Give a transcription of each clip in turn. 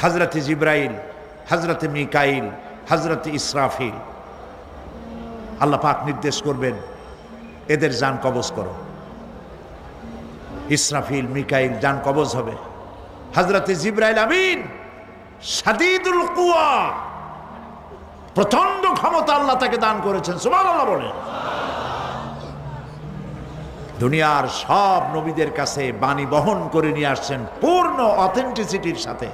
হযরত জিবরাইল, হযরত মিকাইল, হযরত ইসরাফিল। আল্লাহ পাক নির্দেশ করবেন এদের জান কবজ করো। ইসরাফিল, মিকাইল জান কবজ হবে। হযরত জিবরাইল আমিন শাদীদুল কুওয়া, প্রচন্ড ক্ষমতা আল্লাহ তাকে দান করেছেন, সুবহানাল্লাহ বলেন। দুনিয়ার সব নবীদের কাছে বাণী বহন করে নিয়ে আসছেন পূর্ণ অথেন্টিসিটির সাথে,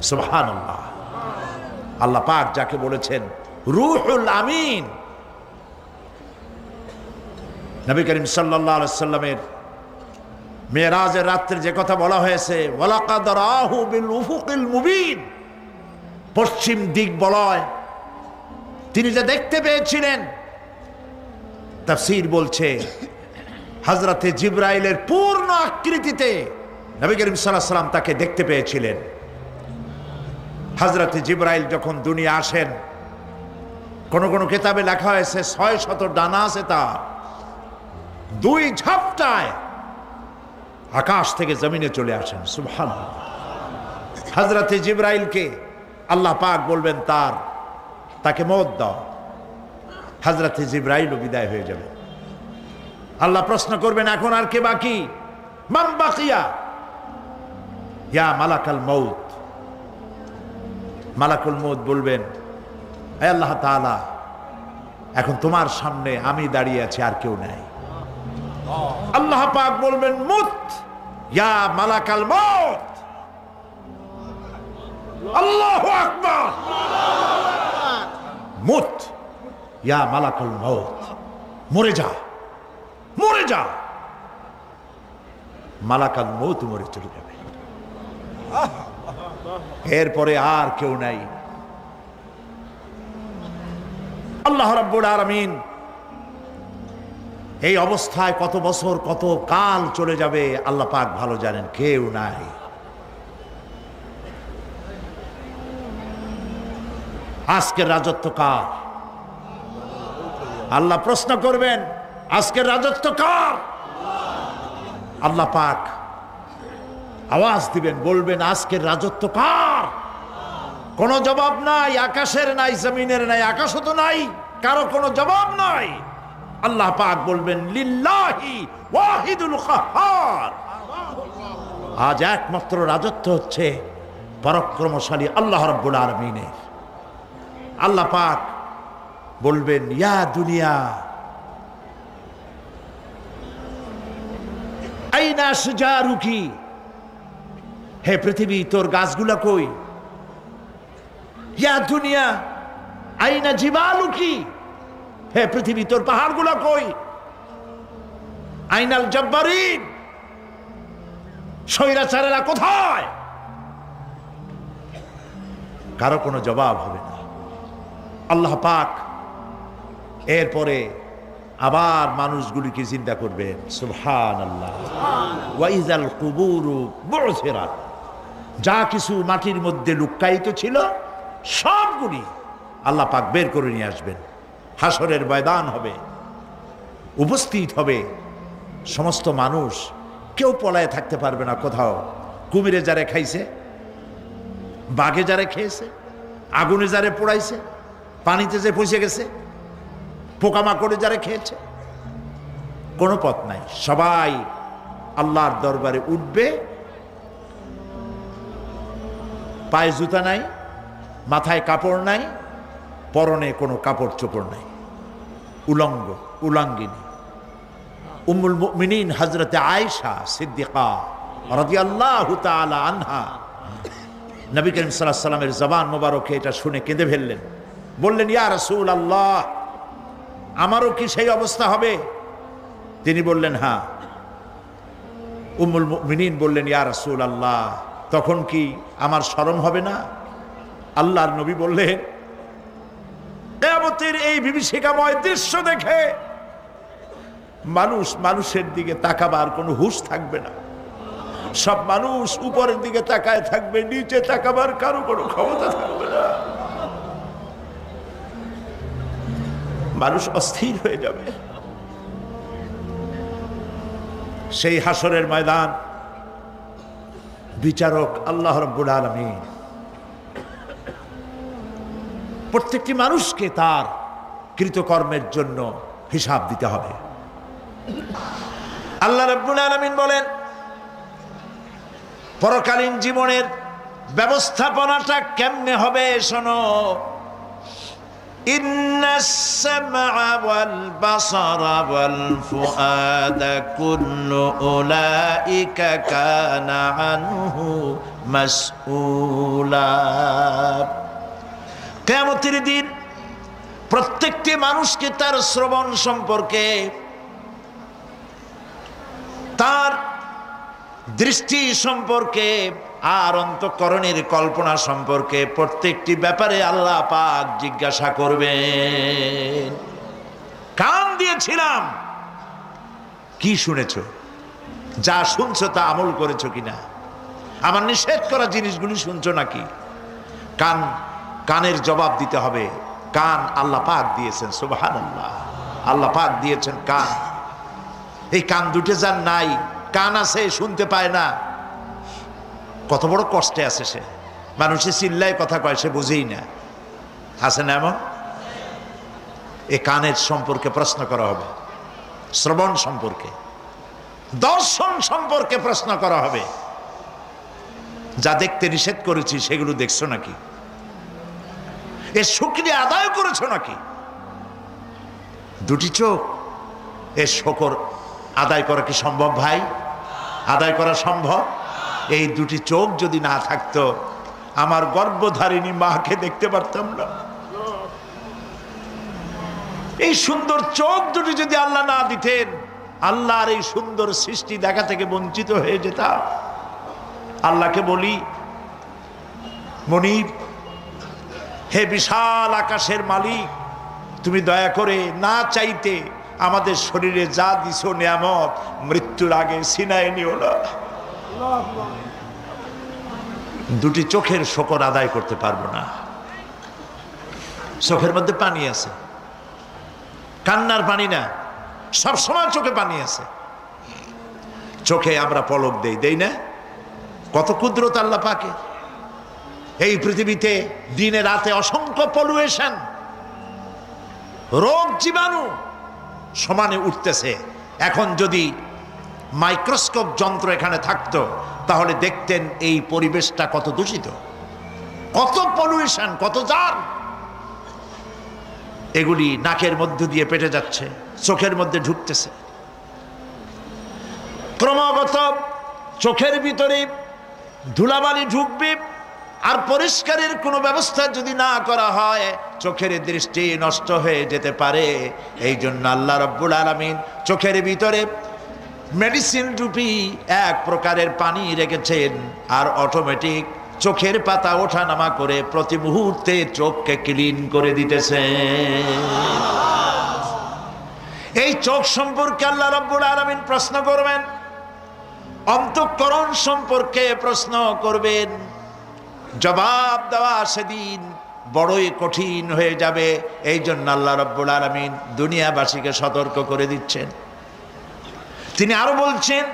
সুবহানাল্লাহ। আল্লাহ পাক যাকে বলেছেন রূহুল আমিন, নবী করিম সাল্লাল্লাহু আলাইহি সাল্লামের মেরাজের রাত্রে যে কথা বলা হয়েছে, ওয়ালাকাদ রাহু বিল উফুকিল মুবিন, পশ্চিম দিক বলয় তিনি যে দেখতে পেয়েছিলেন, তাফসীর বলছে হযরতে জিবরাইলের পূর্ণ আকৃতিতে নবী করিম সাল্লাল্লাহু আলাইহি সাল্লাম তাকে দেখতে পেয়েছিলেন। হযরতে জিবরাইল যখন দুনিয়া আসেন, কোন কোন কিতাবে লেখা হয়েছে 600 ডানা আছে তার, 2 ঝাপটায় আকাশ থেকে জমিনে চলে আসেন, সুবহানাল্লাহ। হযরতে জিবরাইলকে আল্লাহ পাক বলবেন তাকে মওত দাও, হযরতে জিবরাইলও বিদায় হয়ে যাবে। আল্লাহ প্রশ্ন করবেন এখন আর কে বাকি? মান বাকিয়া ইয়া মালাকাল মউত। মালাকুল মউত বলবেন হে আল্লাহ তাআলা, এখন তোমার সামনে আমি দাঁড়িয়ে আছি, আর কেউ নাই। আল্লাহ পাক বলবেন মুত ইয়া মালাকাল মউত। আল্লাহু আকবার। মুত ইয়া মালাকুল মউত, মরে যা, মরে যা। মালাকাল মউত মরে চলে যাবে, এরপরে আর কেউ নাই। আল্লাহ রাব্বুল আলামিন এই অবস্থায় কত বছর কত কাল চলে যাবে আল্লাহ পাক ভালো জানেন, কেউ নাই। আজকের রাজত্ব কার? আল্লাহ প্রশ্ন করবেন আজকের রাজত্ব কার? আল্লাহ পাক আওয়াজ দিবেন, বলবেন আজকের রাজত্ব কার? কোনো জবাব নাই, আকাশের নাই, জমিনের নাই, আকাশও তো নাই, কারো কোনো জবাব নাই। আল্লাহ পাক বলবেন লিল্লাহি ওয়াহিদুল কাহ্হার। আজ একমাত্র রাজত্ব হচ্ছে পরাক্রমশালী আল্লাহ রাব্বুল আলামিনের। আল্লাহ পাক বলবেন ইয়া দুনিয়া আইনা শুজারুকি, হে পৃথিবী তোর গাছগুলা কই? ইয়া দুনিয়া আইনা জিবালুকি, হে পৃথিবী তোর পাহাড়গুলা কই? আইনাল জব্বারিন, স্বৈরাচারেরা কোথায়? কারো কোনো জবাব হবে না। আল্লাহ পাক এরপরে আবার মানুষগুলিকে চিন্তা করবেন, সুবহানাল্লাহ। ওয়া ইযাল কুবুরু বু'থিরাত, যা কিছু মাটির মধ্যে লুক্কায়িত ছিল সবগুলি আল্লাহ পাক বের করে নিয়ে আসবেন। হাসরের ময়দান হবে, উপস্থিত হবে সমস্ত মানুষ, কেউ পলায়ে থাকতে পারবে না কোথাও। কুমিরে যারে খাইছে, বাঘে যারে খেয়েছে, আগুনে যারে পোড়াইছে, পানিতে যে পচে গেছে, পোকামাকড়ে যারা খেয়েছে, কোনো পথ নাই। সবাই আল্লাহর দরবারে উঠবে, পায়ে জুতা নাই, মাথায় কাপড় নাই, পরনে কোনো কাপড় চোপড় নাই, উলঙ্গ উলাঙ্গিনী। উম্মুল মুমিনিন হযরতে আয়েশা সিদ্দিকা রাদিয়াল্লাহু তাআলা আনহা, নবী করিম সাল্লাল্লাহু আলাইহি ওয়াসাল্লামের জবান মোবারকে এটা শুনে কেঁদে ফেললেন, বললেন ইয়া রাসূলুল্লাহ, আমারও কি সেই অবস্থা হবে? তিনি বললেন হ্যাঁ। উম্মুল মুমিনিন বললেন ইয়া রাসূলুল্লাহ, তখন কি আমার শরম হবে না? আল্লাহর নবী বললেন কিয়ামতের এই বিভীষিকাময় দৃশ্য দেখে মানুষের দিকে তাকাবার কোনো হুঁশ থাকবে না। সব মানুষ উপরের দিকে তাকায় থাকবে, নিচে তাকাবার কারো কোনো ক্ষমতা থাকবে না। মানুষ অস্থির হয়ে যাবে। সেই হাসরের ময়দান বিচারক আল্লাহ রাব্বুল আলামিন প্রত্যেকটি মানুষকে তার কৃতকর্মের জন্য হিসাব দিতে হবে। আল্লাহ রাব্বুল আলামিন বলেন পরকালীন জীবনের ব্যবস্থাপনাটা কেমনে হবে শোনো। ইন্নাস সামআ ওয়াল বাসারা ওয়াল ফুআদা কুল্লু উলাইকা কানা আনহু মাসউলা। কিয়ামতের দিন প্রত্যেকটি মানুষকে তার শ্রবণ সম্পর্কে, তার দৃষ্টি সম্পর্কে, আর অন্তঃকরণের কল্পনা সম্পর্কে প্রত্যেকটি ব্যাপারে আল্লাহ পাক জিজ্ঞাসা করবেন। কান দিয়েছিলাম, কি শুনেছো? যা শুনছো তা আমল করেছো কিনা? আমার নিষেধ করা জিনিসগুলি শুনছো নাকি? কানের জবাব দিতে হবে। কান আল্লাহ পাক দিয়েছেন, সুবহানাল্লাহ। আল্লাহ পাক দিয়েছেন কান। এই কান দুটো যার নাই, কান আছে শুনতে পায় না, কত বড় কষ্টে আছে সে। মানুষে চিল্লায় কথা কয়, সে বুঝেই না। আছে না এমন? এই কানের সম্পর্কে প্রশ্ন করা হবে, শ্রবণ সম্পর্কে, দর্শন সম্পর্কে প্রশ্ন করা হবে। যা দেখতে নিষেধ করেছি সেগুলো দেখছো নাকি? এর শুকরিয়া আদায় করেছো নাকি? দুটি চোখ, এর শুকর আদায় করা কি সম্ভব ভাই? আদায় করা সম্ভব? এই দুটি চোখ যদি না থাকতো আমার গর্ভধারিণী মাকে দেখতে পারতাম না। এই সুন্দর চোখ দুটি যদি আল্লাহ না দিতেন, আল্লাহর এই সুন্দর সৃষ্টি দেখা থেকে বঞ্চিত হয়ে যেতাম। আল্লাহকে বলি, মনিব, হে বিশাল আকাশের মালিক, তুমি দয়া করে না চাইতে আমাদের শরীরে যা দিছো নিয়ামত, মৃত্যুর আগে ছিনায় নিও না। দুটি চোখের শকর আদায় করতে পারবো না। চোখের মধ্যে পানি আছে, কান্নার পানি না, সবসময় চোখে পানি আছে। চোখে আমরা পলক দেই না? কত কুদরত আল্লাহ পাকে। এই পৃথিবীতে দিনে রাতে অসংখ্য পলুয়েশন, রোগ জীবাণু সমানে উঠতেছে। এখন যদি মাইক্রোস্কোপ যন্ত্র এখানে থাকতো তাহলে দেখতেন এই পরিবেশটা কত দূষিত, কত পলুয়েশন, কত জার। এগুলি নাকের মধ্য দিয়ে পেটে যাচ্ছে, চোখের মধ্যে ঢুকতেছে। ক্রমাগত চোখের ভিতরে ধুলাবালি ঢুকবে, আর পরিষ্কারের কোনো ব্যবস্থা যদি না করা হয় চোখের দৃষ্টি নষ্ট হয়ে যেতে পারে। এই জন্য আল্লাহ রাব্বুল আলামিন চোখের ভিতরে মেডিসিন রূপী এক প্রকারের পানি রেখেছেন, আর অটোমেটিক চোখের পাতা ওঠানামা করে প্রতি মুহূর্তে চোখকে ক্লিন করে দিতেছে। এই চোখ সম্পর্কে আল্লাহ রাব্বুল আলামিন প্রশ্ন করবেন, অন্তঃকরণ সম্পর্কে প্রশ্ন করবেন। জবাব দেওয়া সেদিন বড়ই কঠিন হয়ে যাবে। এই জন্য আল্লাহ রাব্বুল আলামিন দুনিয়াবাসীকে সতর্ক করে দিচ্ছেন। তিনি আরো বলছেন,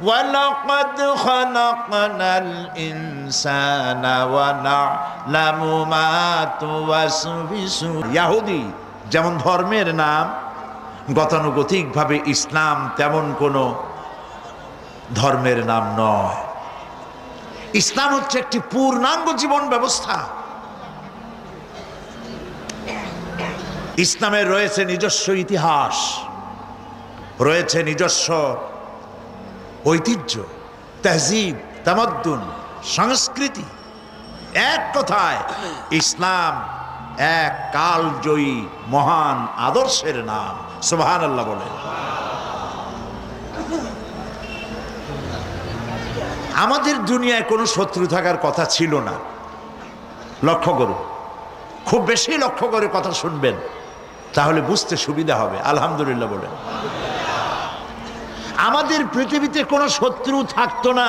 ওয়ালাকাদ খালাকনাল ইনসানা ওয়া না'লামু মা তুওয়াসবিসু। ইহুদি যেমন ধর্মের নাম, গতানুগতিকভাবে ইসলাম তেমন কোনো ধর্মের নাম নয়। ইসলাম হচ্ছে একটি পূর্ণাঙ্গ জীবন ব্যবস্থা। ইসলামের রয়েছে নিজস্ব ইতিহাস, রয়েছে নিজস্ব ঐতিহ্য, তাহজিব, তামাদ্দুন, সংস্কৃতি। এক কথায় ইসলাম এক কালজয়ী মহান আদর্শের নাম। সুবহানাল্লাহ বলেন। আমাদের দুনিয়ায় কোনো শত্রু থাকার কথা ছিল না। লক্ষ্য করুন, খুব বেশি লক্ষ্য করে কথা শুনবেন, তাহলে বুঝতে সুবিধা হবে। আলহামদুলিল্লাহ বলেন। আমাদের পৃথিবীতে কোনো শত্রু থাকতো না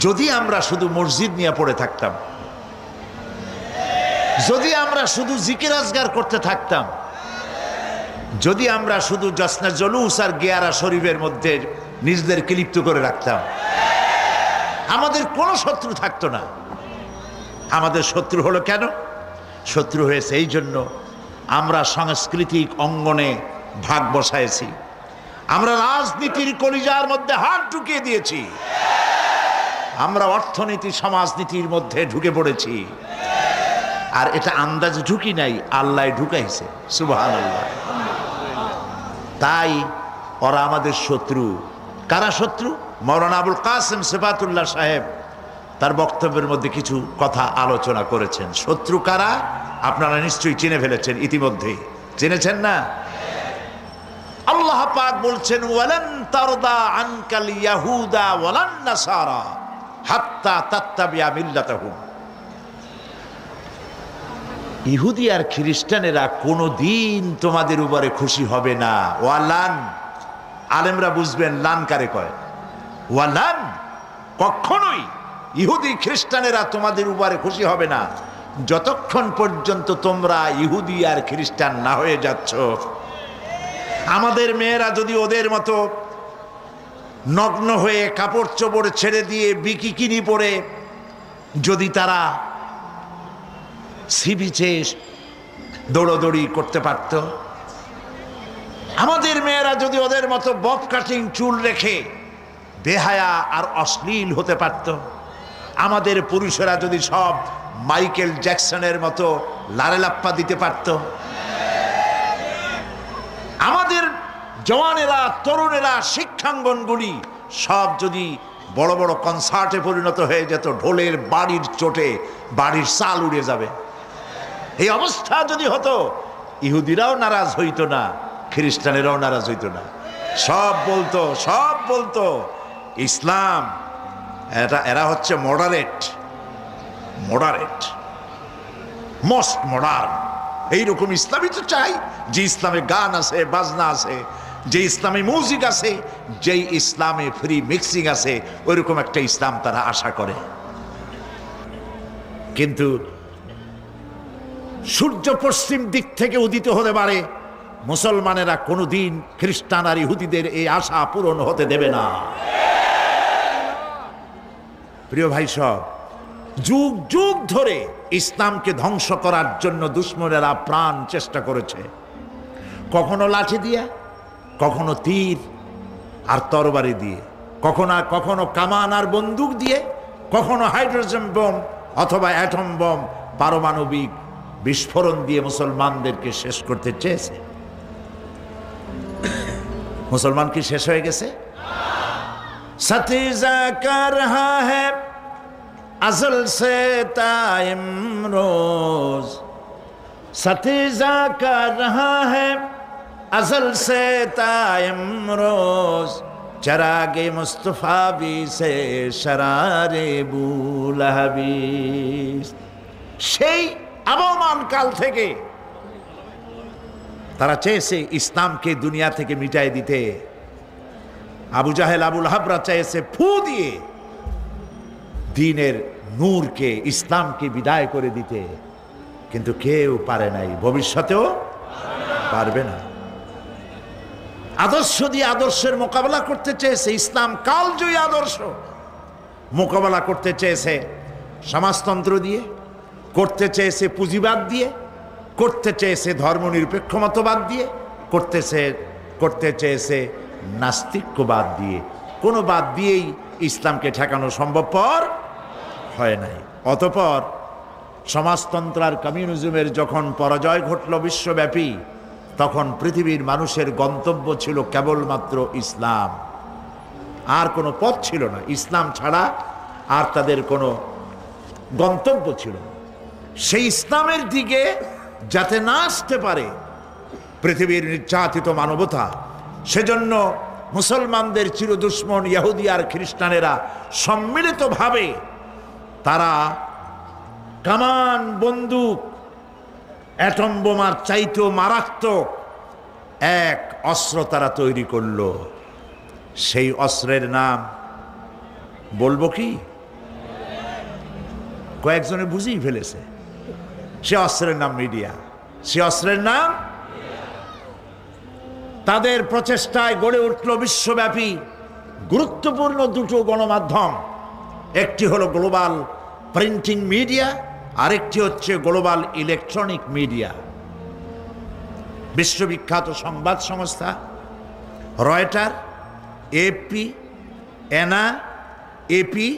যদি আমরা শুধু মসজিদ নিয়ে পড়ে থাকতাম, যদি আমরা শুধু জিকির আজগার করতে থাকতাম, যদি আমরা শুধু জশ্নে জলুস আর গিয়ারা শরীফের মধ্যে নিজেদেরকে লিপ্ত করে রাখতাম। আমাদের কোনো শত্রু থাকতো না। আমাদের শত্রু হলো কেন? শত্রু হয়েছে এই জন্য আমরা সাংস্কৃতিক অঙ্গনে ভাগ বসাইছি, আমরা রাজনীতির কলিজার মধ্যে হাত ঢুকিয়ে দিয়েছি, আমরা অর্থনীতি সমাজনীতির মধ্যে ঢুকে পড়েছি। আর এটা আন্দাজে ঢুকি নাই, আল্লাহ ঢুকাইছে, সুবহানাল্লাহ। তাই ওরা আমাদের শত্রু। কারা শত্রু? মাওলানা আবুল কাসেম সিফাতুল্লাহ সাহেব তার বক্তব্যের মধ্যে কিছু কথা আলোচনা করেছেন। শত্রু কারা আপনারা নিশ্চয়ই চিনে ফেলেছেন ইতিমধ্যেই। চিনেছেন না? আল্লাহ পাক বলছেন, ওয়ালান তারদা আনকাল ইয়াহুদা ওয়ালান নাসারা হাত্তা তাত্তাবিয়া মিল্লাতাহুম। ইহুদি আর খ্রিস্টানেরা কোনোদিন তোমাদের উপরে খুশি হবে না। ওয়ালান, আলেমরা বুঝবেন লান কারে কয়। ওয়ালান, কখনোই ইহুদি খ্রিস্টানেরা তোমাদের উপরে খুশি হবে না যতক্ষণ পর্যন্ত তোমরা ইহুদি আর খ্রিস্টান না হয়ে যাচ্ছ। আমাদের মেয়েরা যদি ওদের মতো নগ্ন হয়ে কাপড় চোপড় ছেড়ে দিয়ে বিকিনি পরে যদি তারা সি বিচে দৌড়দৌড়ি করতে পারত, আমাদের মেয়েরা যদি ওদের মতো বব কাটিং চুল রেখে বেহায়া আর অশ্লীল হতে পারত, আমাদের পুরুষেরা যদি সব মাইকেল জ্যাকসনের মতো লারেলাপ্পা দিতে পারত, আমাদের জওয়ানেরা তরুণেরা শিক্ষাঙ্গনগুলি সব যদি বড় বড় কনসার্টে পরিণত হয়ে যেত, ঢোলের বাড়ির চোটে বাড়ির চাল উড়ে যাবে, এই অবস্থা যদি হতো, ইহুদিরাও নারাজ হইতো না, খ্রিস্টানেরাও নারাজ হইতো না। সব বলতো ইসলাম এরা হচ্ছে মডারেট, মোস্ট মডার্ন। এইরকম ইসলামই তো চাই, যে ইসলামে গান আছে, বাজনা আছে, যে ইসলামে মিউজিক আছে, যেই ইসলামে ফ্রি মিক্সিং আছে, ওইরকম একটা ইসলাম তারা আশা করে। কিন্তু সূর্য পশ্চিম দিক থেকে উদিত হতে পারে, মুসলমানেরা কোনোদিন খ্রিস্টান আর ইহুদিদের এই আশা পূরণ হতে দেবে না। প্রিয় ভাই সব, যুগ যুগ ধরে ইসলামকে ধ্বংস করার জন্য দুশ্মনেরা প্রাণ চেষ্টা করেছে, কখনো লাঠি দিয়ে, কখনো তীর আর তরবারি দিয়ে, কখনো কামান আর বন্দুক দিয়ে, কখনো হাইড্রোজেন বোম অথবা অ্যাটম বোম, পারমাণবিক বিস্ফোরণ দিয়ে মুসলমানদেরকে শেষ করতে চেয়েছে। মুসলমান কি শেষ হয়ে গেছে? সতীজা কর রহা হ্যায় अज़ल से ताइम रोज, सतीजा कर रहा है अज़ल से ताइम रोज, चरागे मुस्तफ़ा भी से शरारे बुलहबी। সেই আবহমান কাল থেকে তারা চেয়েছে ইসলামকে দুনিয়া থেকে মিটাই দিতে। আবু জাহেল, আবু লাহাবরা চেয়েছে ফু দিয়ে দ্বীনের নূরকে, ইসলামকে বিদায় করে দিতে, কিন্তু কেউ পারে নাই, ভবিষ্যতেও পারবে না। আদর্শ দিয়ে আদর্শের মোকাবেলা করতে চেয়েছে, ইসলাম কালজয়ী আদর্শ মোকাবেলা করতে চেয়েছে সমাজতন্ত্র দিয়ে, করতে চেয়েছে পুঁজিবাদ দিয়ে, করতে চেয়েছে ধর্মনিরপেক্ষ মতবাদ দিয়ে, করতে চেয়েছে নাস্তিক্যবাদ দিয়ে। কোনো বাদ দিয়েই ইসলামকে ঠেকানো সম্ভবপর হয় নাই। অতঃপর সমাজতন্ত্র আর কমিউনিজমের যখন পরাজয় ঘটল বিশ্বব্যাপী, তখন পৃথিবীর মানুষের গন্তব্য ছিল কেবলমাত্র ইসলাম, আর কোনো পথ ছিল না। ইসলাম ছাড়া আর তাদের কোনো গন্তব্য ছিল না। সেই ইসলামের দিকে যাতে না আসতে পারে পৃথিবীর নির্যাতিত মানবতা, সেজন্য মুসলমানদের চিরদুশ্মন ইহুদি আর খ্রিস্টানেরা সম্মিলিতভাবে তারা কামান, বন্দুক, অ্যাটম বোমার চাইতেও মারাত্মক এক অস্ত্র তারা তৈরি করল। সেই অস্ত্রের নাম বলবো কি? কয়েকজনে বুঝেই ফেলেছে। সে অস্ত্রের নাম মিডিয়া। সে অস্ত্রের নাম, তাদের প্রচেষ্টায় গড়ে উঠল বিশ্বব্যাপী গুরুত্বপূর্ণ দুটো গণমাধ্যম, একটি হলো গ্লোবাল প্রিন্টিং মিডিয়া, আরেকটি হচ্ছে গ্লোবাল ইলেকট্রনিক মিডিয়া। বিশ্ববিখ্যাত সংবাদ সংস্থা রয়টার, এপি, এনা, এপি,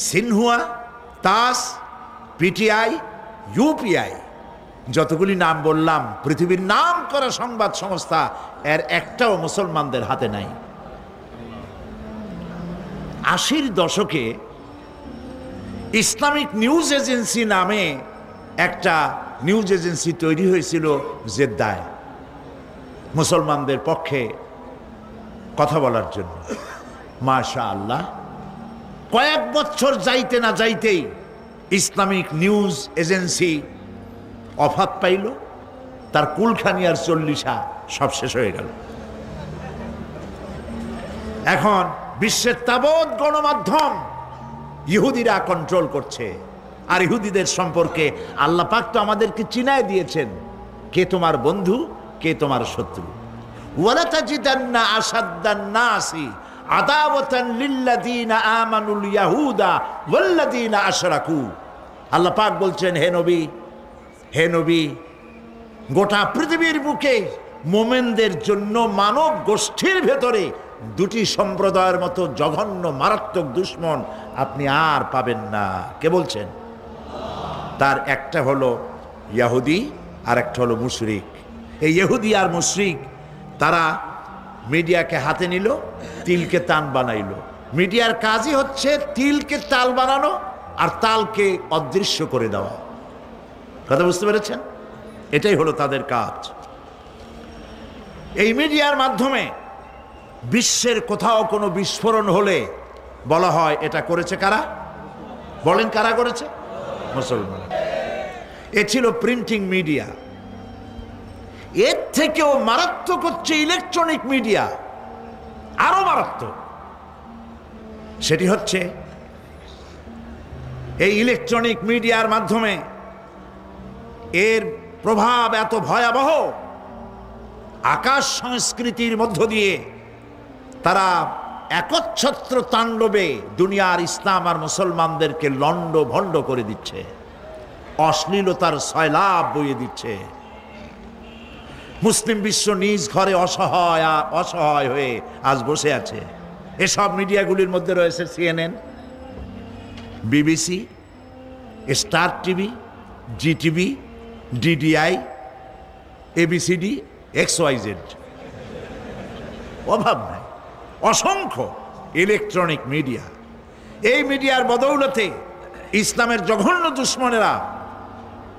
সিনহুয়া, তাস, পিটিআই, ইউপিআই, যতগুলি নাম বললাম পৃথিবীর নাম করা সংবাদ সংস্থা, এর একটাও মুসলমানদের হাতে নাই। 80-র দশকে ইসলামিক নিউজ এজেন্সি নামে একটা নিউজ এজেন্সি তৈরি হয়েছিল জেদ্দায়, মুসলমানদের পক্ষে কথা বলার জন্য। মাশাআল্লাহ, কয়েক বছর যাইতে না যাইতেই ইসলামিক নিউজ এজেন্সি অফাত পাইল, তার কুলখানি আর চল্লিশা সব শেষ হয়ে গেল। এখন বিশ্বের তাবৎ গণমাধ্যম ইহুদিরা কন্ট্রোল করছে। আর ইহুদিদের সম্পর্কে আল্লাহ পাক তো আমাদেরকে চিনায় দিয়েছেন কে তোমার বন্ধু, কে তোমার শত্রু। ওয়ালা তাজিদান্না আশাদ্দান নাসি আদাওয়াতান লিল্লাযীনা আমানুল ইয়াহুদা ওয়াল্লাযীনা আশরাকু। আল্লাহ পাক বলছেন, হে নবী, হে নবী, গোটা পৃথিবীর বুকে মোমেনদের জন্য মানব গোষ্ঠীর ভেতরে দুটি সম্প্রদায়ের মতো জঘন্য মারাত্মক দুশ্মন আপনি আর পাবেন না। কে বলছেন? তার একটা হলো ইহুদি আর একটা হলো মুশরিক। এই ইহুদি আর মুশরিক তারা মিডিয়াকে হাতে নিল, তিলকে তান বানাইল। মিডিয়ার কাজই হচ্ছে তিলকে তাল বানানো আর তালকে অদৃশ্য করে দেওয়া। কথা বুঝতে পেরেছেন? এটাই হলো তাদের কাজ। এই মিডিয়ার মাধ্যমে বিশ্বের কোথাও কোনো বিস্ফোরণ হলে বলা হয় এটা করেছে কারা? বলেন, কারা করেছে? মুসলমান। এ ছিল প্রিন্টিং মিডিয়া। এর থেকেও মারাত্মক হচ্ছে ইলেকট্রনিক মিডিয়া, আরো মারাত্মক। সেটি হচ্ছে এই ইলেকট্রনিক মিডিয়ার মাধ্যমে এর প্রভাব এত ভয়াবহ, আকাশ সংস্কৃতির মধ্য দিয়ে তারা একচ্ছত্র তাণ্ডবে দুনিয়ার ইসলাম আর মুসলমানদেরকে লন্ড ভন্ড করে দিচ্ছে, অশ্লীলতার সয়লাব বইয়ে দিচ্ছে। মুসলিম বিশ্ব নিজ ঘরে অসহায় হয়ে আজ বসে আছে। এসব মিডিয়াগুলির মধ্যে রয়েছে CNN, BBC, Star TV, Zee TV, DDI, ABCD, XYZ। অভাব নাই, অসংখ্য ইলেকট্রনিক মিডিয়া। এই মিডিয়ার বদৌলতে ইসলামের জঘন্য দুশ্মনেরা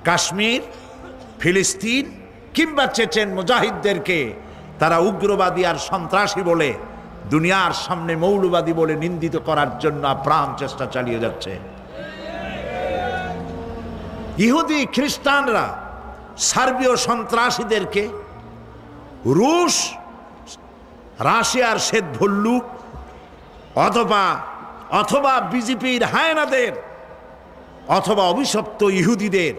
কাশ্মীর, ফিলিস্তিন কিংবা চেচেন মুজাহিদদেরকে তারা উগ্রবাদী আর সন্ত্রাসী বলে দুনিয়ার সামনে মৌলবাদী বলে নিন্দিত করার জন্য আপ্রাণ চেষ্টা চালিয়ে যাচ্ছে। ইহুদি খ্রিস্টানরা সার্বীয় সন্ত্রাসীদেরকে রুশ, রাশিয়ার শ্বেত ভল্লুক অথবা বিজেপির হায়নাদের অথবা অভিশপ্ত ইহুদিদের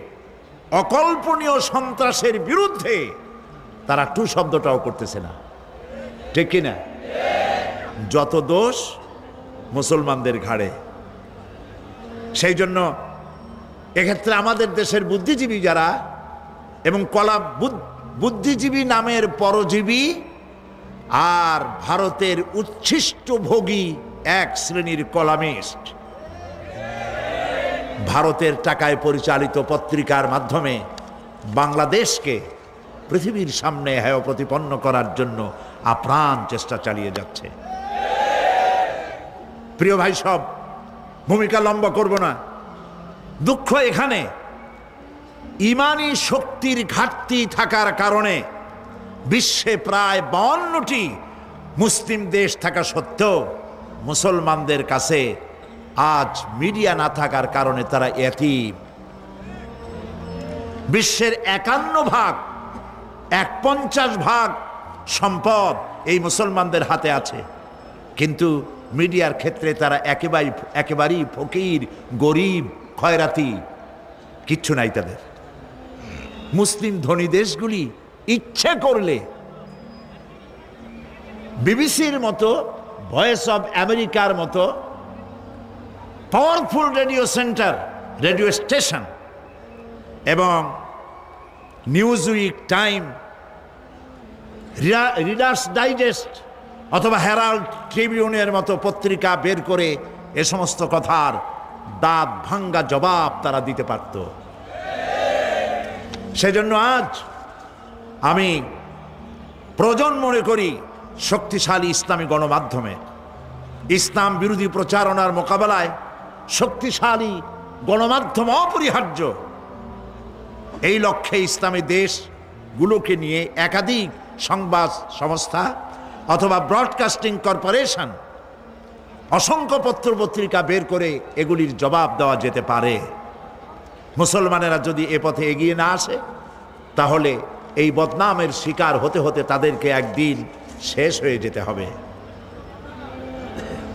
অকল্পনীয় সন্ত্রাসের বিরুদ্ধে তারা টু শব্দটাও করতেছে না। ঠিক কিনা? যত দোষ মুসলমানদের ঘাড়ে। সেই জন্য এক্ষেত্রে আমাদের দেশের বুদ্ধিজীবী যারা এবং বুদ্ধিজীবী নামের পরজীবী আর ভারতের উচ্ছিষ্ট ভোগী এক শ্রেণীর কলামিস্ট, ভারতের টাকায় পরিচালিত পত্রিকার মাধ্যমে বাংলাদেশকে পৃথিবীর সামনে হেয় প্রতিপন্ন করার জন্য আপ্রাণ চেষ্টা চালিয়ে যাচ্ছে। প্রিয় ভাই, সব ভূমিকা লম্বা করব না। দুঃখ এখানে ইমানি শক্তির ঘাটতি থাকার কারণে বিশ্বে প্রায় 52টি মুসলিম দেশ থাকা সত্ত্বেও মুসলমানদের কাছে আজ মিডিয়া না থাকার কারণে তারা এতিম। বিশ্বের 51 ভাগ সম্পদ এই মুসলমানদের হাতে আছে, কিন্তু মিডিয়ার ক্ষেত্রে তারা একেবারেই ফকির, গরিব, খয়রাতি, কিচ্ছু নাই তাদের। মুসলিম ধনী দেশগুলি ইচ্ছে করলে বিবিসির মতো, ভয়েস অব আমেরিকার মতো powerful radio centre, radio station এবং নিউজউইক, টাইম, রিডার্স ডাইজেস্ট অথবা হেরাল্ড ট্রিবিউনের মতো পত্রিকা বের করে এ সমস্ত কথার দাঁত ভাঙ্গা জবাব তারা দিতে পারত। সেজন্য আজ আমি প্রয়োজন মনে করি শক্তিশালী ইসলামী গণমাধ্যমে ইসলাম বিরোধী প্রচারণার মোকাবেলায় শক্তিশালী গণমাধ্যম অপরিহার্য। এই লক্ষ্যে ইসলামী দেশগুলোকে নিয়ে একাধিক সংবাদ সংস্থা অথবা ব্রডকাস্টিং কর্পোরেশন অসংখ্য পত্র পত্রিকা বের করে এগুলির জবাব দেওয়া যেতে পারে। মুসলমানেরা যদি এ পথে এগিয়ে না আসে তাহলে এই বদনামের শিকার হতে হতে তাদেরকে একদিন শেষ হয়ে যেতে হবে।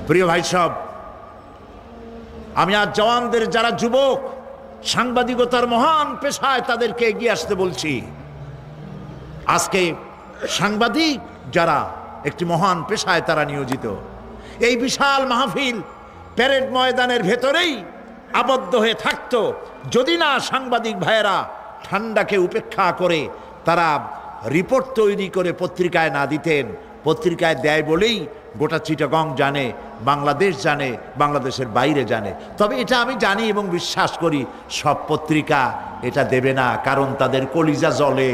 প্রিয় ভাই সব, আমি আজ জওয়ানদের যারা যুবক সাংবাদিকতার মহান পেশায় তাদেরকে এগিয়ে আসতে বলছি। আজকে সাংবাদিক যারা একটি মহান পেশায় তারা নিয়োজিত, এই বিশাল মাহফিল প্যারেড ময়দানের ভেতরেই আবদ্ধ হয়ে থাকতো যদি না সাংবাদিক ভাইয়েরা ঠান্ডাকে উপেক্ষা করে তারা রিপোর্ট তৈরি করে পত্রিকায় না দিতেন। পত্রিকায় দেয় বলেই গোটা চিটাগং জানে, বাংলাদেশ জানে, বাংলাদেশের বাইরে জানে। তবে এটা আমি জানি এবং বিশ্বাস করি সব পত্রিকা এটা দেবে না, কারণ তাদের কলিজা জ্বলে।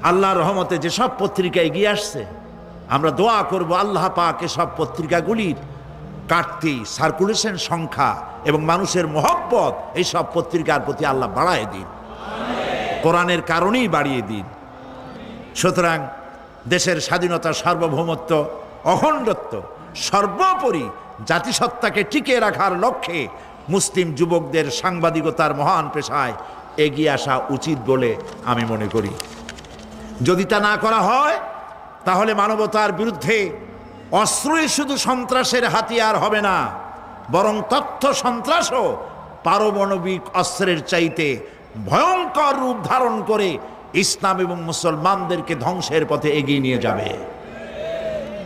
আল্লাহর রহমতে যেসব পত্রিকা এগিয়ে আসছে আমরা দোয়া করব আল্লাহ পাক এসব পত্রিকাগুলির কাটতি, সার্কুলেশন সংখ্যা এবং মানুষের মহব্বত এইসব পত্রিকার প্রতি আল্লাহ বাড়ায় দিন, কোরআনের কারণেই বাড়িয়ে দিন। সুতরাং দেশের স্বাধীনতা, সার্বভৌমত্ব, অখণ্ডত্ব, সর্বোপরি জাতিসত্তাকে টিকিয়ে রাখার লক্ষ্যে মুসলিম যুবকদের সাংবাদিকতার মহান পেশায় এগিয়ে আসা উচিত বলে আমি মনে করি। যদি তা না করা হয় তাহলে মানবতার বিরুদ্ধে অস্ত্রই শুধু সন্ত্রাসের হাতিয়ার হবে না, বরং তথ্য সন্ত্রাসও পারমাণবিক অস্ত্রের চাইতে ভয়ঙ্কর রূপ ধারণ করে ইসলাম এবং মুসলমানদেরকে ধ্বংসের পথে এগিয়ে নিয়ে যাবে।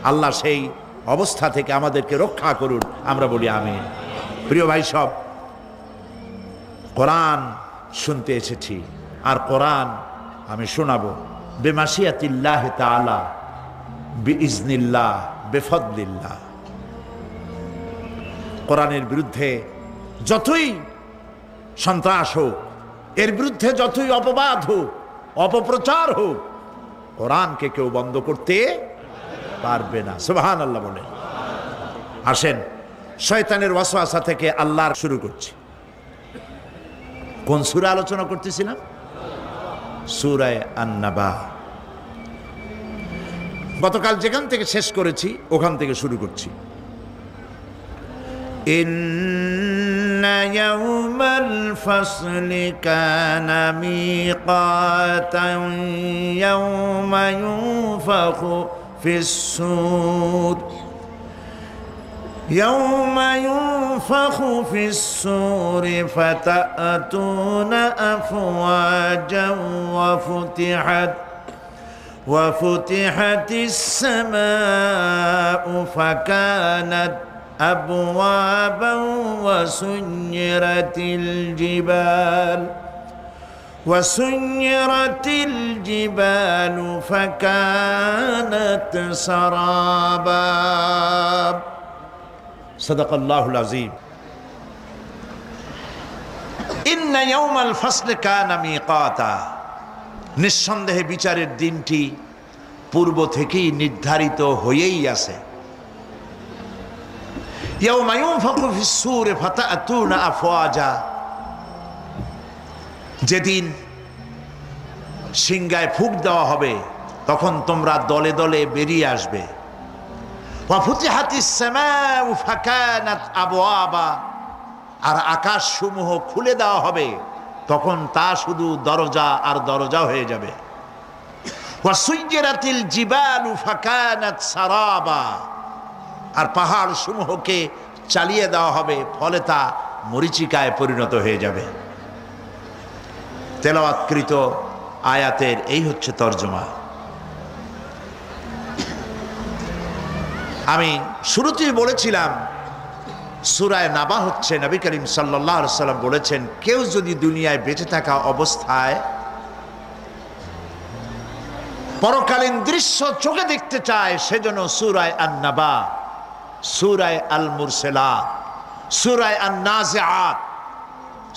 আল্লাহ সেই অবস্থা থেকে আমাদেরকে রক্ষা করুন, আমরা বলি আমিন। প্রিয় ভাই সব, কোরআন শুনতে এসেছি আর কোরআন আমি শোনাবো বেমাশিয়াতিল্লাহ তাআলা, বিইজনিল্লাহ, বেফদলিল্লাহ। কোরআনের বিরুদ্ধে যতই সন্ত্রাস হোক, এর বিরুদ্ধে যতই অপবাদ হোক, অপপ্রচার হোক, কোরআনকে কেউ বন্ধ করতে পারবে না। সুবহানাল্লাহ বলেন। আসেন শয়তানের ওয়াসওয়াসা থেকে আল্লাহর শুরু করছি। কোন সূরা আলোচনা করতেছিলাম? সূরা আন-নাবা। গতকাল যেখান থেকে শেষ করেছি ওখান থেকে শুরু করছি। ইন্না ইয়াওমাল ফাসলি কানা মিকাতান ইয়াওমা ইউনফাখু ফিস-সূর يوم ينفخ في الصور فتأتون أفواجا وفتحت السماء فكانت أبوابا وسيرت الجبال فكانت سرابا সাদাকাল্লাহুল আযীম। ইন্না ইয়াওমাল ফাসলি কানা মিকাতা, নিঃসন্দেহে বিচারের দিনটি পূর্ব থেকেই নির্ধারিত হয়েই আছে। ইয়াওমা ইউনফাখু ফিস-সূরি ফাতা'তুনা আফওয়াজা, যেদিন সিংহায় ফুঁক দেওয়া হবে তখন তোমরা দলে দলে বেরিয়ে আসবে। ওয়াফুতিহাতিস সামাউ ফাকানাত আবওয়াবা, আর আকাশ সমূহ খুলে দেওয়া হবে তখন তা শুধু দরজা আর দরজা হয়ে যাবে। ওয়াসুইয়িরাতিল জিবালু ফাকানাত সারাবা, আর পাহাড় সমূহকে চালিয়ে দেওয়া হবে ফলে তা মরীচিকায় পরিণত হয়ে যাবে। তেলাওয়াতকৃত আয়াতের এই হচ্ছে তরজমা। আমি শুরুতেই বলেছিলাম সূরা নাবা হচ্ছে, নবী করিম সাল্লাল্লাহু আলাইহি সাল্লাম বলেছেন, কেউ যদি দুনিয়ায় বেঁচে থাকা অবস্থায় পরকালীন দৃশ্য চোখে দেখতে চায়, সেজন্য সূরা আন-নাবা, সূরা আল-মুরসালাত, সূরা আন-নাজিআত,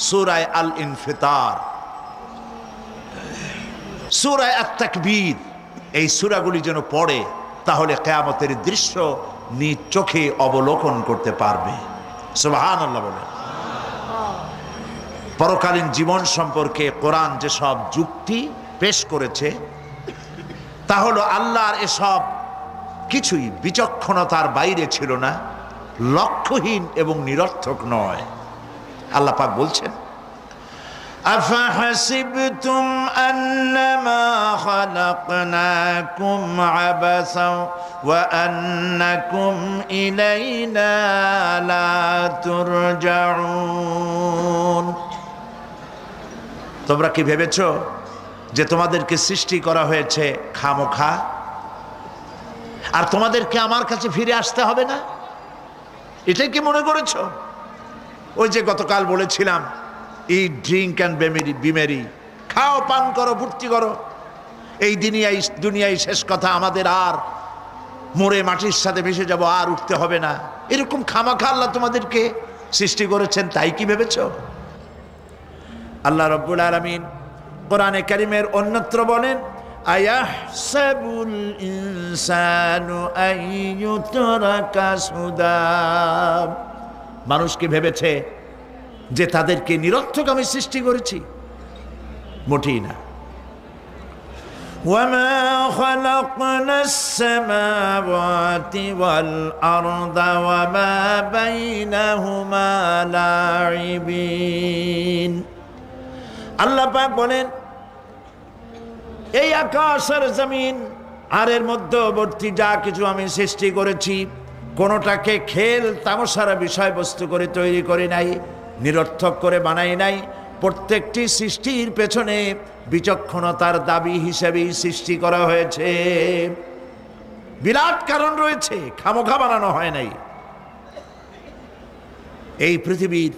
সূরা আল-ইনফিতার, সূরা আত-তাকবীর, এই সূরাগুলি যেন পড়ে, তাহলে কিয়ামতের দৃশ্য নিজ চোখে অবলোকন করতে পারবে। সুবহানাল্লাহ বলেন। পরকালীন জীবন সম্পর্কে কোরআন যেসব যুক্তি পেশ করেছে, তা হলো আল্লাহর এসব কিছুই বিচক্ষণতার বাইরে ছিল না, লক্ষ্যহীন এবং নিরর্থক নয়। আল্লাহ পাক বলছেন, আফাহাসিবতুম আন্নামা খালাকনাকুম আবাসা ওয়া আন্নাকুম ইলাইনা লা তুরজাউন। তোমরা কি ভেবেছো যে তোমাদেরকে সৃষ্টি করা হয়েছে খামোখা, আর তোমাদেরকে আমার কাছে ফিরে আসতে হবে না? এটাই কি মনে করেছো? ওই যে গতকাল বলেছিলাম, ইট, ড্রিঙ্ক অ্যান্ড বি মেরি, খাও, পান করো, ফুর্তি করো, এই দুনিয়ায় শেষ কথা, আমাদের আর মরে মাটির সাথে মিশে যাব, আর উঠতে হবে না, এরকম খামাখা আল্লাহ তোমাদেরকে সৃষ্টি করেছেন, তাই কি ভেবেছো? আল্লাহ রাব্বুল আলামিন কোরআনে কারীমের অন্যত্র বলেন, আয়াহসাবুল ইনসানু আইয়ুতরাকা সুদা। মানুষকে ভেবেছে যে তাদেরকে নিরর্থক আমি সৃষ্টি করেছি? মোটেই না। ওয়ামা খালাকনাস সামাওয়াতি ওয়াল আরদা ওয়ামা বাইনাহুমা লাইবিন। আল্লাহ পাক বলেন, এই আকাশ আর জমিন আর এর মধ্যবর্তী যা কিছু আমি সৃষ্টি করেছি, কোনোটাকে খেল তামাশার বিষয়বস্তু করে তৈরি করে নাই, নিরর্থক করে বানাই নাই। প্রত্যেকটি সৃষ্টির পেছনে বিচক্ষণতার দাবি হিসেবেই সৃষ্টি করা হয়েছে, বিরাট কারণ রয়েছে, খামোখা বানানো হয় নাই। এই পৃথিবীর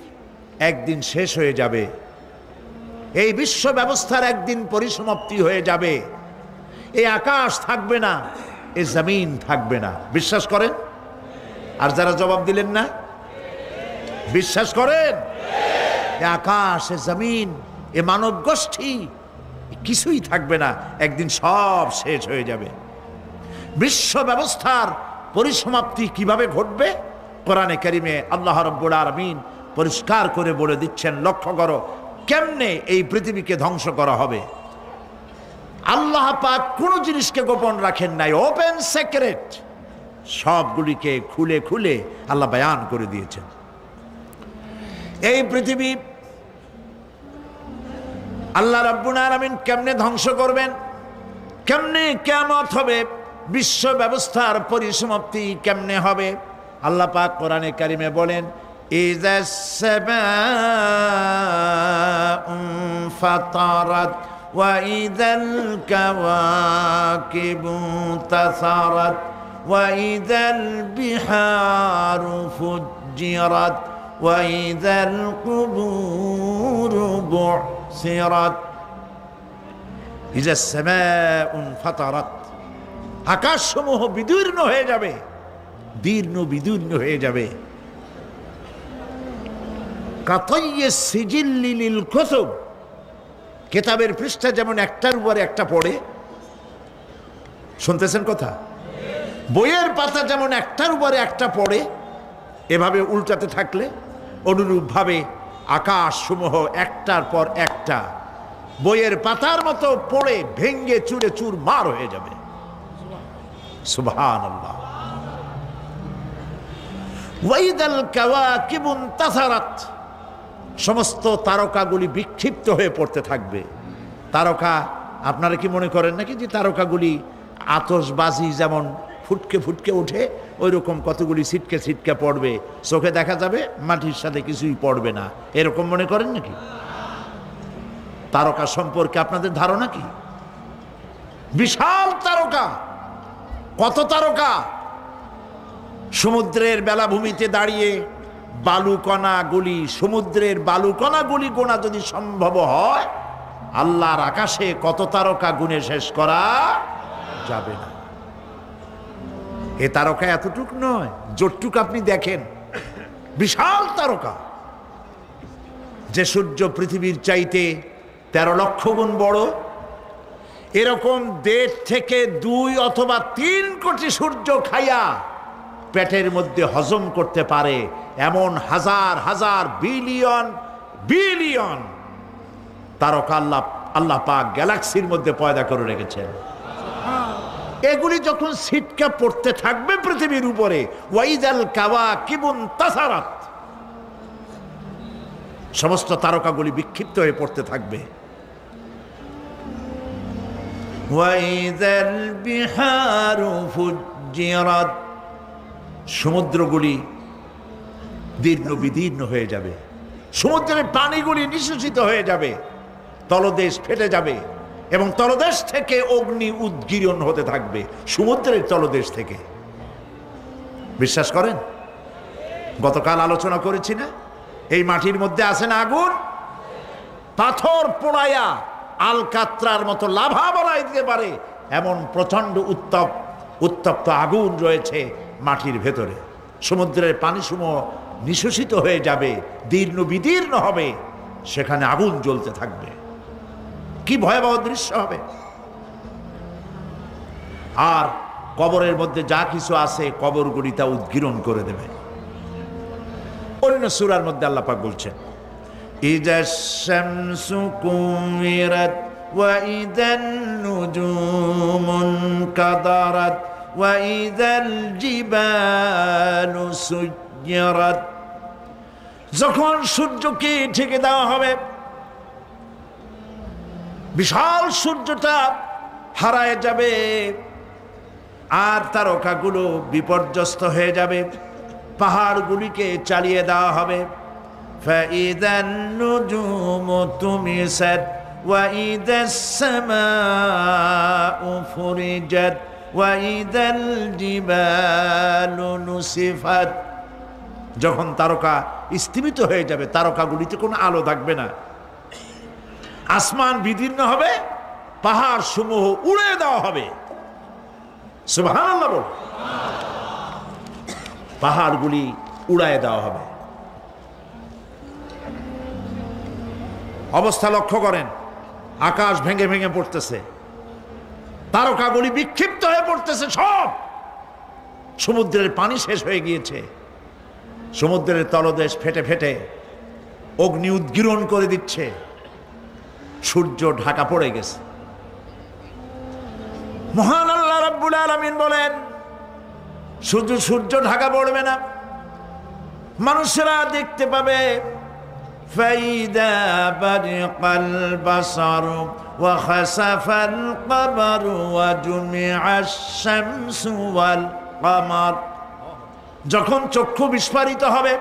একদিন শেষ হয়ে যাবে, এই বিশ্ব ব্যবস্থার একদিন পরিসমাপ্তি হয়ে যাবে, এই আকাশ থাকবে না, এই জমিন থাকবে না। বিশ্বাস করেন? আর যারা জবাব দিলেন না, বিশ্বাস করেন? এ আকাশ, এ জমিন, এ মানব গোষ্ঠী কিছুই থাকবে না, একদিন সব শেষ হয়ে যাবে। বিশ্ব ব্যবস্থার পরিসমাপ্তি কিভাবে ঘটবে? কোরআনে কারিমে আল্লাহ রাব্বুল আলামিন পরিষ্কার করে বলে দিচ্ছেন। লক্ষ্য করো কেমনে এই পৃথিবীকে ধ্বংস করা হবে। আল্লাহ পাক কোনো জিনিসকে গোপন রাখেন নাই, ওপেন সিক্রেট, সবগুলিকে খুলে খুলে আল্লাহ বয়ান করে দিয়েছেন। এই পৃথিবী আল্লাহ রাব্বুল আলামিন কেমনে ধ্বংস করবেন, কেমনে কিয়ামত হবে, বিশ্ব ব্যবস্থার পরিসমাপ্তি কেমনে হবে, আল্লাহ পাক কোরআনে কারিমে বলেন, ইযাস সামাউ ফাতারাত ওয়া ইযাল কাওয়াকিবু তাসারাত ওয়া ইযাল বিহারু ফুজ্জিরাত ওয়া ইযাল কুবুরু বু'সিরাত। ইযাস সামাউ ফাতারাত, আকাশসমূহ বিদীর্ণ হয়ে যাবে, বিদীর্ণ হয়ে যাবে। কাতাইয়িস সিজিল্লি লিল কুতুব, কিতাবের পৃষ্ঠা যেমন একটার উপরে একটা পড়ে, শুনতেছেন কথা? বইয়ের পাতা যেমন একটার উপরে একটা পড়ে, এভাবে উল্টাতে থাকলে অনুরূপভাবে আকাশসমূহ একটার পর একটা বইয়ের পাতার মতো পড়ে ভেঙ্গে চুরে চুরমার হয়ে যাবে। সুবহানাল্লাহ। ওয়াইদাল কাওয়াকিবু তাসারাত, সমস্ত তারকাগুলি বিক্ষিপ্ত হয়ে পড়তে থাকবে। তারকা, আপনারা কি মনে করেন নাকি যে তারকাগুলি আতশবাজি যেমন ফুটকে ফুটকে ওঠে, ওই রকম কতগুলি ছিটকে ছিটকে পড়বে, চোখে দেখা যাবে, মাটির সাথে কিছুই পড়বে না, এরকম মনে করেন নাকি? তারকা সম্পর্কে আপনাদের ধারণা কি? বিশাল তারকা, কত তারকা সমুদ্রের বেলাভূমিতে দাঁড়িয়ে বালুকণাগুলি, সমুদ্রের বালুকণাগুলি গোনা যদি সম্ভব হয়, আল্লাহর আকাশে কত তারকা গুণে শেষ করা যাবে না। এ তারকা এতটুক নয়, যতটুক আপনি দেখেন বিশাল তারকা, যে সূর্য পৃথিবীর চাইতে 13 লক্ষ গুণ বড়, এরকম 1.5 থেকে 2 অথবা 3 কোটি সূর্য খাইয়া পেটের মধ্যে হজম করতে পারে এমন হাজার হাজার বিলিয়ন বিলিয়ন তারকা আল্লাহ পাক গ্যালাক্সির মধ্যে পয়দা করে রেখেছেন। এগুলি যখন ছিটকা পড়তে থাকবে পৃথিবীর উপরে, ওয়াইদাল কাওয়াকিবুন তাসারাত, সমস্ত তারকাগুলি বিক্ষিপ্ত হয়ে পড়তে থাকবে। ওয়াইদাল বিহারু ফুজ্জিরাত, সমুদ্রগুলি দীর্ণ বিদীর্ণ হয়ে যাবে, সমুদ্রের পানিগুলি নিঃশেষিত হয়ে যাবে, তলদেশ ফেটে যাবে এবং তলদেশ থেকে অগ্নি উদ্গীরণ হতে থাকবে, সমুদ্রের তলদেশ থেকে। বিশ্বাস করেন? গতকাল আলোচনা করেছি না, এই মাটির মধ্যে আছে না আগুন, পাথর পোড়াইয়া আলকাত্রার মতো লাভা বানাই দিতে পারে এমন প্রচন্ড উত্তপ্ত আগুন রয়েছে মাটির ভেতরে। সমুদ্রের পানিসমূহ নিঃশেষিত হয়ে যাবে, দীর্ণ বিদীর্ণ হবে, সেখানে আগুন জ্বলতে থাকবে। কি ভয়াবহ দৃশ্য হবে! আর কবরের মধ্যে যা কিছু আছে কবরগুলি তা উদ্গীরণ করে দেবে। অন্য সূরার মধ্যে আল্লাহ পাক বলছেন, ইযাশ শামসু কুমিরাত ওয়া ইযান নুজুমুন কাদারাত ওয়া ইযাল জিবালু সুজ্জিরাত, যখন সূর্যকে ঢেকে দেওয়া হবে, বিশাল সূর্যটা হারায় যাবে আর তারকাগুলো বিপর্যস্ত হয়ে যাবে, পাহাড়গুলিকে চালিয়ে দেওয়া হবে। ফাইদান নুজুমু তুমিসাত ওয়া ইদাস সামাউ ফুরিজাত ওয়া ইদাল জিবালু নুসিফাত, যখন তারকা স্থিমিত হয়ে যাবে, তারকাগুলিতে কোনো আলো থাকবে না, আসমান বিদীর্ণ হবে, পাহাড় সমূহ উড়ে দেওয়া হবে। সুবহানাল্লাহ বল। পাহাড়গুলি উড়ায় দেওয়া হবে। অবস্থা লক্ষ্য করেন, আকাশ ভেঙে ভেঙে পড়তেছে, তারকাগুলি বিক্ষিপ্ত হয়ে পড়তেছে, সব সমুদ্রের পানি শেষ হয়ে গিয়েছে, সমুদ্রের তলদেশ ফেটে ফেটে অগ্নি উদ্গীরণ করে দিচ্ছে, সূর্য ঢাকা পড়ে গেছে। মহান আল্লাহ রাব্বুল আলামিন বলেন, শুধু সূর্য ঢাকা পড়বে না, মানুষেরা দেখতে পাবে ফাইদা বারিকাল বাসারু ওয়া খাসাফাল কমারু ওয়া জুমিআশ শামসু ওয়াল কমার, যখন চক্ষু বিস্ফারিত হবে,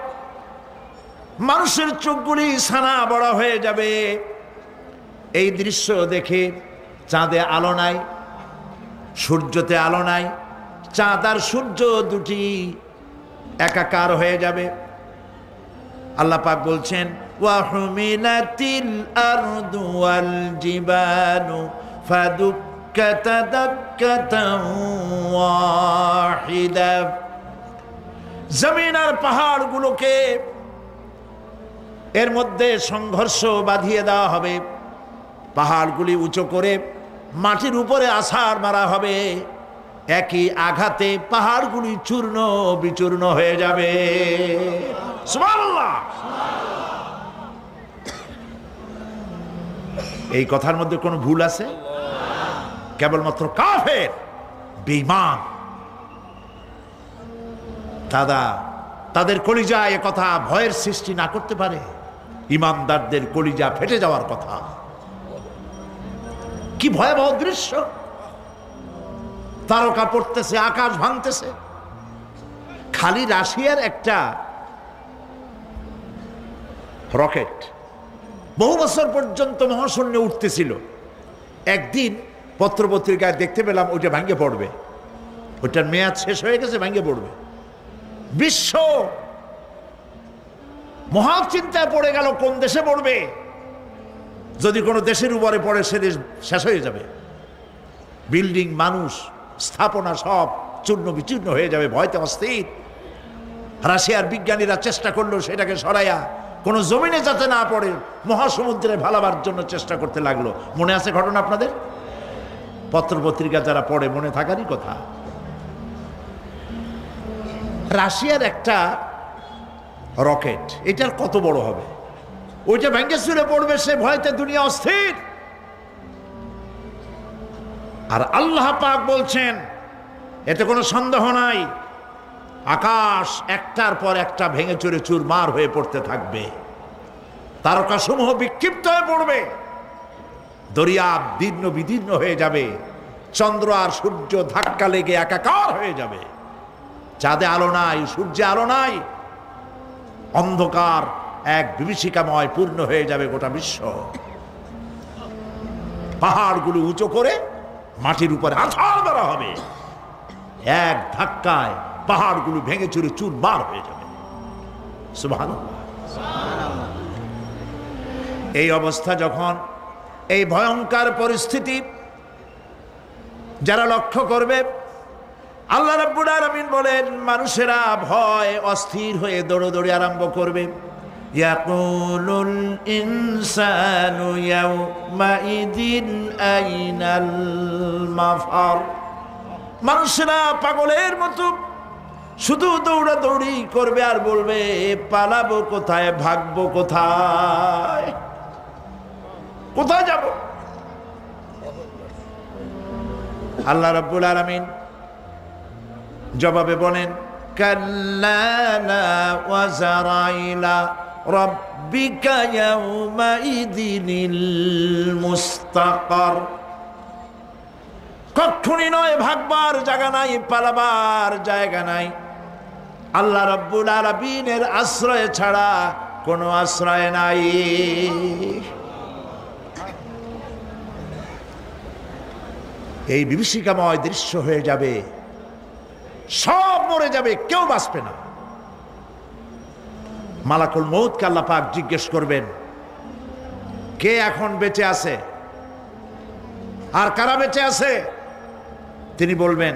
মানুষের চোখগুলি ছানা বড় হয়ে যাবে। এই দৃশ্য দেখে চাঁদে আলো নাই, সূর্যতে আলো নাই, চাঁদ আর সূর্য দুটি একাকার হয়ে যাবে। আল্লাহ পাক বলছেন, ওয়া হুমিলাতিল আরদু ওয়াল জিবালু ফাদুক্কাতা দাক্কাতান ওয়াহিদা, জমিন আর পাহাড়গুলোকে এর মধ্যে সংঘর্ষ বাঁধিয়ে দেওয়া হবে, পাহাড়গুলি উঁচু করে মাটির উপরে আছাড় মারা হবে, একই আঘাতে পাহাড়গুলি চূর্ণ বিচূর্ণ হয়ে যাবে। সুবহানাল্লাহ। এই কথার মধ্যে কোনো ভুল আছে? কেবলমাত্র কাফের বেঈমান তাদের কলিজায় এ কথা ভয়ের সৃষ্টি না করতে পারে। ইমানদারদের কলিজা ফেটে যাওয়ার কথা। কি ভয়াবহ দৃশ্য! তারকা পড়তেছে, আকাশ ভাঙতেছে। খালি রাশিয়ার একটা রকেট বহু বছর পর্যন্ত মহাশূন্যে উঠতেছিল, একদিন পত্রপত্রিকায় দেখতে পেলাম ওইটা ভাঙে পড়বে, ওইটার মেয়াদ শেষ হয়ে গেছে, ভাঙে পড়বে। বিশ্ব মহা চিন্তায় পড়ে গেল কোন দেশে পড়বে। যদি কোনো দেশের উপরে পড়ে সে দেশ শেষ হয়ে যাবে, বিল্ডিং, মানুষ, স্থাপনা সব চূর্ণ বিচূর্ণ হয়ে যাবে, ভয়তে অস্থির। রাশিয়ার বিজ্ঞানীরা চেষ্টা করলো সেটাকে সরাইয়া কোনো জমিনে যাতে না পড়ে মহাসমুদ্রে ভালাবার জন্য চেষ্টা করতে লাগলো। মনে আছে ঘটনা আপনাদের? পত্রপত্রিকা যারা পড়ে মনে থাকারই কথা। রাশিয়ার একটা রকেট, এটার কত বড় হবে, ওইটা ভেঙে চুরে পড়বে, সে ভয়তে দুনিয়া অস্থির। আর আল্লাহ পাক বলছেন, এতে কোনো সন্দেহ নাই, আকাশ একটার পর একটা ভেঙে চুরে চুরমার হয়ে পড়তে থাকবে, তারকাসমূহ বিক্ষিপ্ত হয়ে পড়বে, দরিয়া দীর্ণ বিদীর্ণ হয়ে যাবে, চন্দ্র আর সূর্য ধাক্কা লেগে একাকার হয়ে যাবে, চাঁদে আলো নাই, সূর্যে আলো নাই, অন্ধকার এক বিভীষিকাময় পূর্ণ হয়ে যাবে গোটা বিশ্ব। পাহাড়গুলো উঁচু করে মাটির উপরে আছাড় মারা হবে, এক ধাক্কায় পাহাড়গুলো ভেঙে চুরে চুরমার হয়ে যাবে। সুবহানাল্লাহ। এই অবস্থা যখন, এই ভয়ঙ্কর পরিস্থিতি যারা লক্ষ্য করবে, আল্লাহ রাব্বুল আলামিন বলেন মানুষেরা ভয় অস্থির হয়ে দৌড়দৌড়ি আরম্ভ করবে। ইয়াকুলুল ইনসানু ইয়াউমাইদিন আইনাল মাফার। মানুষেরা পাগলের মতো শুধু দৌড়াদৌড়ি করবে আর বলবে পালাবো কোথায়, ভাগবো কোথায়, কোথায় যাব? আল্লাহ রাব্বুল আলামিন জবাবে বলেন কাল্লা লা ওয়াজারাইলা রাব্বিকা ইয়াউমাইদিনিল মুস্তাকার। কখনই নয়, ভাগবার জায়গা নাই, পালাবার জায়গা নাই। আল্লাহ রাব্বুল আলামিনের আশ্রয় ছাড়া কোনো আশ্রয় নাই। এই বিভীষিকাময় দৃশ্য হয়ে যাবে, সব মরে যাবে, কেউ বাঁচবে না। মালাকুল মউতকে আল্লাহ পাক জিজ্ঞেস করবেন কে এখন বেঁচে আছে আর কারা বেঁচে আছে। তিনি বলবেন